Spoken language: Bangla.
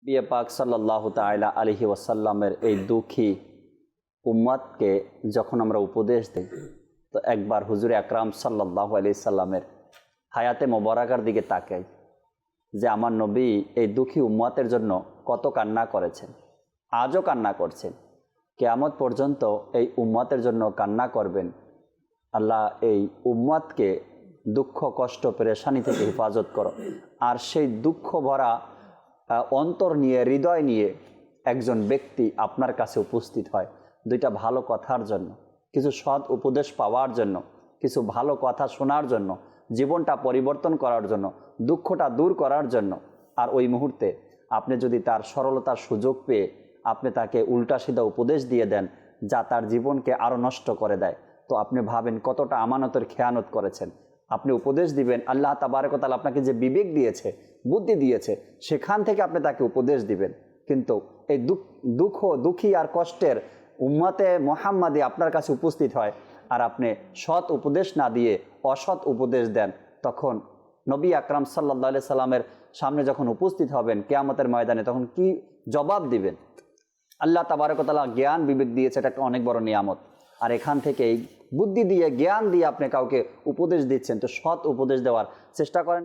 নবী পাক সাল্লাল্লাহু তাআলা আলাইহি ওয়াসাল্লামের এই দুঃখী উম্মতকে যখন আমরা উপদেশ দিই, তো একবার হুজুর আকরাম সাল্লাল্লাহু আলাইহি সাল্লামের হায়াতে মোবারকার দিকে তাকাই যে আমার নবী এই দুঃখী উম্মতের জন্য কত কান্না করেছেন, আজও কান্না করছেন, কিয়ামত পর্যন্ত এই উম্মতের জন্য কান্না করবেন। আল্লাহ এই উম্মতকে দুঃখ কষ্ট পেরেশানি থেকে হেফাজত করো। আর সেই দুঃখ ভরা অন্তর নিয়ে, হৃদয় নিয়ে একজন ব্যক্তি আপনার কাছে উপস্থিত হয় দুইটা ভালো কথার জন্য, কিছু সৎ উপদেশ পাওয়ার জন্য, কিছু ভালো কথা শোনার জন্য, জীবনটা পরিবর্তন করার জন্য, দুঃখটা দূর করার জন্য। আর ওই মুহূর্তে আপনি যদি তার সরলতার সুযোগ পেয়ে আপনি তাকে উল্টা সিধা উপদেশ দিয়ে দেন যা তার জীবনকে আরও নষ্ট করে দেয়, তো আপনি ভাবেন কতটা আমানতের খেয়ানত করেছেন। আপনি উপদেশ দিবেন, আল্লাহ তাবারক ওয়া তাআলা আপনাকে যে বিবেক দিয়েছে, বুদ্ধি দিয়েছে, সেখান থেকে আপনি তাকে উপদেশ দিবেন। কিন্তু এই দুঃখী আর কষ্টের উম্মতে মুহাম্মাদি আপনার কাছে উপস্থিত হয় আর আপনি সৎ উপদেশ না দিয়ে অসৎ উপদেশ দেন, তখন নবী আকরাম সাল্লাল্লাহু আলাইহি সাল্লামের সামনে যখন উপস্থিত হবেন কিয়ামতের ময়দানে, তখন কি জবাব দিবেন? আল্লাহ তাবারক ওয়া তাআলা জ্ঞান বিবেক দিয়েছে, এটা একটা অনেক বড় নিয়ামত। আর এখান থেকে এই বুদ্ধি দিয়ে, জ্ঞান দিয়ে আপনি কাউকে উপদেশ দিচ্ছেন, তো সৎ উপদেশ দেওয়ার চেষ্টা করেন।